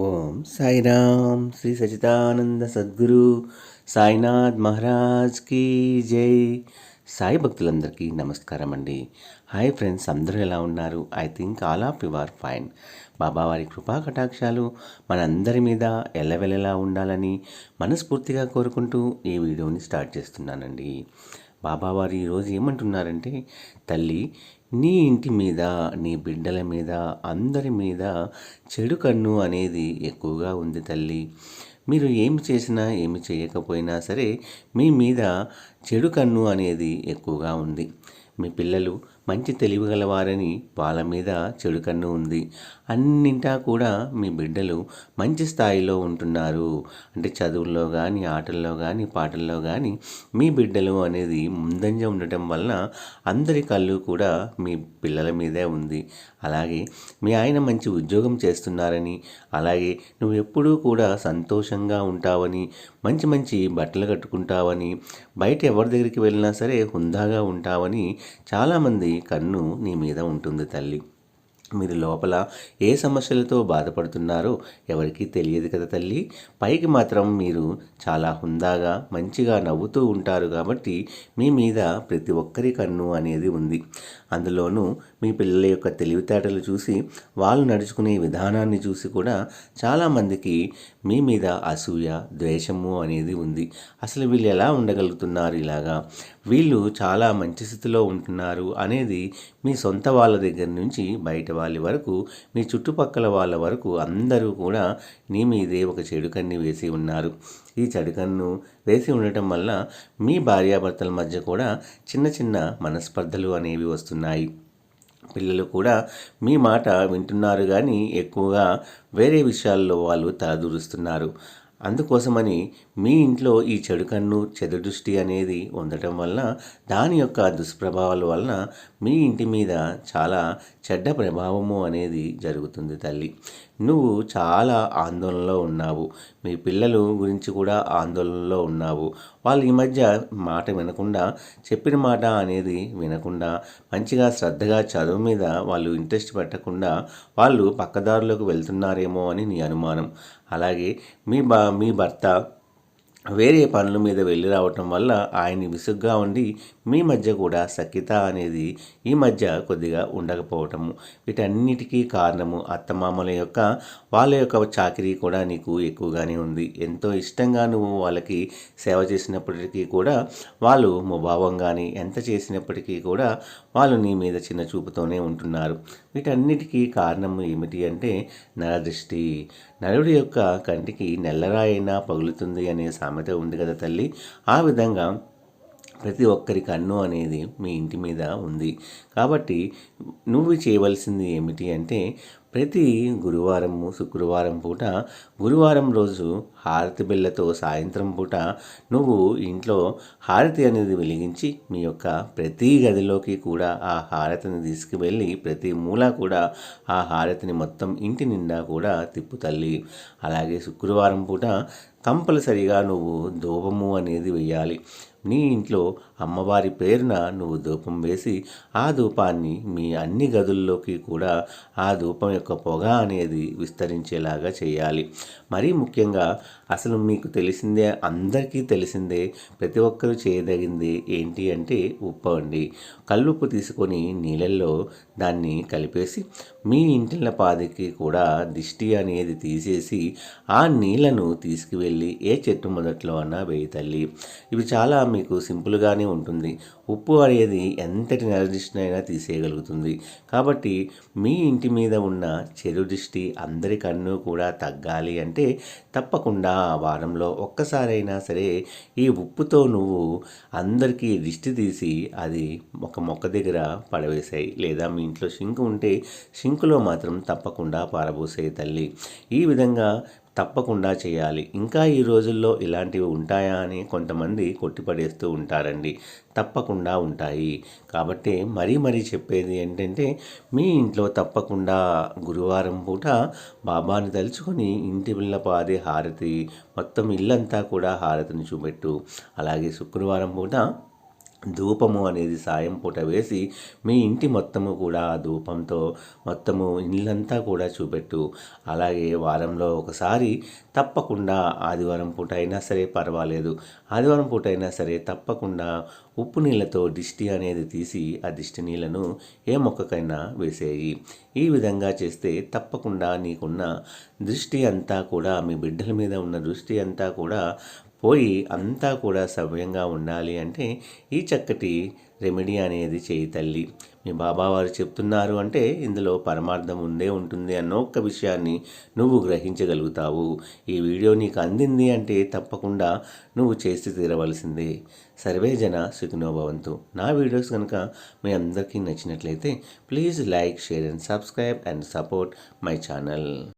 ఓం Sairam Shri Sachidananda Sadhguru Sainath Maharaj key జై. సాయి భక్తులందరికీ నమస్కారం అండి. హాయ్ ఫ్రెండ్స్, అందరూ ఎలా ఉన్నారు? I think all of you are fine. బాబావారి కృపా కటాక్షాలు మనందరి మీద ఎల్లవెల్లలా ఉండాలని మనస్ఫూర్తిగా కోరుకుంటూ ఈ వీడియోని స్టార్ట్ చేస్తున్నానండి. బాబావారు ఈరోజు ఏమంటున్నారంటే, తల్లి, నీ ఇంటి మీద, నీ బిడ్డల మీద, అందరి మీద చెడు కన్ను అనేది ఎక్కువగా ఉంది తల్లి. మీరు ఏమి చేసినా ఏమి చేయకపోయినా సరే మీ మీద చెడు కన్ను అనేది ఎక్కువగా ఉంది. మీ పిల్లలు మంచి తెలివిగలవారని వాళ్ళ మీద చెడు కన్ను ఉంది. అన్నింటా కూడా మీ బిడ్డలు మంచి స్థాయిలో ఉంటున్నారు అంటే చదువుల్లో కానీ, ఆటల్లో కానీ, పాటల్లో కానీ మీ బిడ్డలు అనేది ముందంజ ఉండటం వలన అందరి కళ్ళు కూడా మీ పిల్లల మీదే ఉంది. అలాగే మీ ఆయన మంచి ఉద్యోగం చేస్తున్నారని, అలాగే నువ్వు ఎప్పుడూ కూడా సంతోషంగా ఉంటావని, మంచి మంచి బట్టలు కట్టుకుంటావని, బయట ఎవరి దగ్గరికి వెళ్ళినా సరే హుందాగా ఉంటావని చాలామంది కన్ను నీ మీద ఉంటుంది తల్లి. మీరు లోపల ఏ సమస్యలతో బాధపడుతున్నారో ఎవరికీ తెలియదు కదా తల్లి. పైకి మాత్రం మీరు చాలా హుందాగా మంచిగా నవ్వుతూ ఉంటారు కాబట్టి మీ మీద ప్రతి ఒక్కరి కన్ను అనేది ఉంది. అందులోనూ మీ పిల్లల యొక్క తెలివితేటలు చూసి, వాళ్ళు నడుచుకునే విధానాన్ని చూసి కూడా చాలామందికి మీ మీద అసూయ, ద్వేషము అనేది ఉంది. అసలు వీళ్ళు ఎలా ఉండగలుగుతున్నారు ఇలాగా, వీళ్ళు చాలా మంచి స్థితిలో ఉంటున్నారు అనేది మీ సొంత వాళ్ళ దగ్గర నుంచి బయట వాళ్ళ వరకు, మీ చుట్టుపక్కల వాళ్ళ వరకు అందరూ కూడా నీ మీదే ఒక చెడు కన్ను వేసి ఉన్నారు. ఈ చెడు కన్ను వేసి ఉండటం వల్ల మీ భార్యాభర్తల మధ్య కూడా చిన్న చిన్న మనస్పర్ధలు అనేవి వస్తున్నాయి. పిల్లలు కూడా మీ మాట వింటున్నారు కానీ ఎక్కువగా వేరే విషయాల్లో వాళ్ళు తలదూరుస్తున్నారు. అందుకోసమని మీ ఇంట్లో ఈ చెడు కన్ను, చెడు దృష్టి అనేది ఉండటం వలన, దాని యొక్క దుష్ప్రభావాల వలన మీ ఇంటి మీద చాలా చెడ్డ ప్రభావము అనేది జరుగుతుంది తల్లి. నువ్వు చాలా ఆందోళనలో ఉన్నావు. మీ పిల్లలు గురించి కూడా ఆందోళనలో ఉన్నావు. వాళ్ళు ఈ మధ్య మాట వినకుండా, చెప్పిన మాట అనేది వినకుండా, మంచిగా శ్రద్ధగా చదువు మీద వాళ్ళు ఇంట్రెస్ట్ పెట్టకుండా వాళ్ళు పక్కదారులోకి వెళ్తున్నారేమో అని నీ అనుమానం. అలాగే మీ భర్త వేరే పనుల మీద వెళ్ళి రావటం వల్ల ఆయన విసుగ్గా ఉండి మీ మధ్య కూడా సఖ్యత అనేది ఈ మధ్య కొద్దిగా ఉండకపోవటము. వీటన్నిటికీ కారణము అత్తమామల యొక్క వాళ్ళ యొక్క చాకిరీ కూడా నీకు ఎక్కువగానే ఉంది. ఎంతో ఇష్టంగా నువ్వు వాళ్ళకి సేవ చేసినప్పటికీ కూడా వాళ్ళు ముభావంగానే ఎంత చేసినప్పటికీ కూడా వాళ్ళు నీ మీద చిన్న చూపుతోనే ఉంటున్నారు. వీటన్నిటికీ కారణము ఏమిటి అంటే నరదృష్టి. నరుడి యొక్క కంటికి నెల్లరాయినా పగులుతుంది అనే సామెత ఉంది కదా తల్లి. ఆ విధంగా ప్రతి ఒక్కరి కన్ను అనేది మీ ఇంటి మీద ఉంది. కాబట్టి నువ్వు చేయవలసింది ఏమిటి అంటే, ప్రతి గురువారము, శుక్రవారం పూట, గురువారం రోజు హారతి బిళ్ళతో సాయంత్రం పూట నువ్వు ఇంట్లో హారతి అనేది వెలిగించి మీ యొక్క ప్రతి గదిలోకి కూడా ఆ హారతిని తీసుకువెళ్ళి ప్రతి మూల కూడా ఆ హారతిని మొత్తం ఇంటి నిండా కూడా తిప్పు తల్లి. అలాగే శుక్రవారం పూట కంపల్సరిగా నువ్వు ధూపము అనేది వేయాలి. నీ ఇంట్లో అమ్మవారి పేరున నువ్వు ధూపం వేసి ఆ ధూపాన్ని మీ అన్ని గదుల్లోకి కూడా ఆ ధూపం యొక్క పొగ అనేది విస్తరించేలాగా చేయాలి. మరీ ముఖ్యంగా అసలు మీకు తెలిసిందే, అందరికీ తెలిసిందే, ప్రతి ఒక్కరూ చేయదగింది ఏంటి అంటే ఉప్పు అండి. కల్లుప్పు తీసుకొని నీళ్ళల్లో దాన్ని కలిపేసి మీ ఇంటిల పాదికి కూడా దిష్టి అనేది తీసేసి ఆ నీళ్లను తీసుకువెళ్ళి ఏ చెట్టు మొదట్లో అన్నా వేయి తల్లి. ఇవి చాలా మీకు సింపుల్గానే ఉంటుంది. ఉప్పు అనేది ఎంతటి నరదృష్టినైనా తీసేయగలుగుతుంది. కాబట్టి మీ ఇంటి మీద ఉన్న చెడు దృష్టి అందరి కన్ను కూడా తగ్గాలి అంటే తప్పకుండా వారంలో ఒక్కసారైనా సరే ఈ ఉప్పుతో నువ్వు అందరికీ దిష్టి తీసి అది ఒక మొక్క దగ్గర పడవేసాయి. లేదా మీ ఇంట్లో షింకు ఉంటే షింకులో మాత్రం తప్పకుండా పారబోసాయి తల్లి. ఈ విధంగా తప్పకుండా చేయాలి. ఇంకా ఈ రోజుల్లో ఇలాంటివి ఉంటాయా అని కొంతమంది కొట్టిపడేస్తూ ఉంటారండి. తప్పకుండా ఉంటాయి. కాబట్టి మరీ చెప్పేది ఏంటంటే, మీ ఇంట్లో తప్పకుండా గురువారం పూట బాబాని తలుచుకొని ఇంటి పిల్లపాది హారతి మొత్తం ఇల్లంతా కూడా హారతిని చూపెట్టు. అలాగే శుక్రవారం పూట ధూపము అనేది సాయం పూట వేసి మీ ఇంటి మొత్తము కూడా ఆ ధూపంతో మొత్తము ఇల్లంతా కూడా చూపెట్టు. అలాగే వారంలో ఒకసారి తప్పకుండా ఆదివారం పూట అయినా సరే పర్వాలేదు, ఆదివారం పూట అయినా సరే తప్పకుండా ఉప్పు నీళ్ళతో దిష్టి అనేది తీసి ఆ దిష్టి నీళ్ళను ఏ మొక్కకైనా వేసేయి. ఈ విధంగా చేస్తే తప్పకుండా నీకున్న దృష్టి అంతా కూడా, మీ బిడ్డల మీద ఉన్న దృష్టి అంతా కూడా పోయి అంతా కూడా సవ్యంగా ఉండాలి అంటే ఈ చక్కటి రెమెడీ అనేది చేయి తల్లి. మీ బాబావారు చెప్తున్నారు అంటే ఇందులో పరమార్థం ఉందే ఉంటుంది అన్న ఒక్క విషయాన్ని నువ్వు గ్రహించగలుగుతావు. ఈ వీడియో నీకు అందింది అంటే తప్పకుండా నువ్వు చేసి తీరవలసిందే. సర్వే జన సుఖినో భవంతు. నా వీడియోస్ కనుక మీ అందరికీ నచ్చినట్లయితే please like, share and subscribe and support my channel.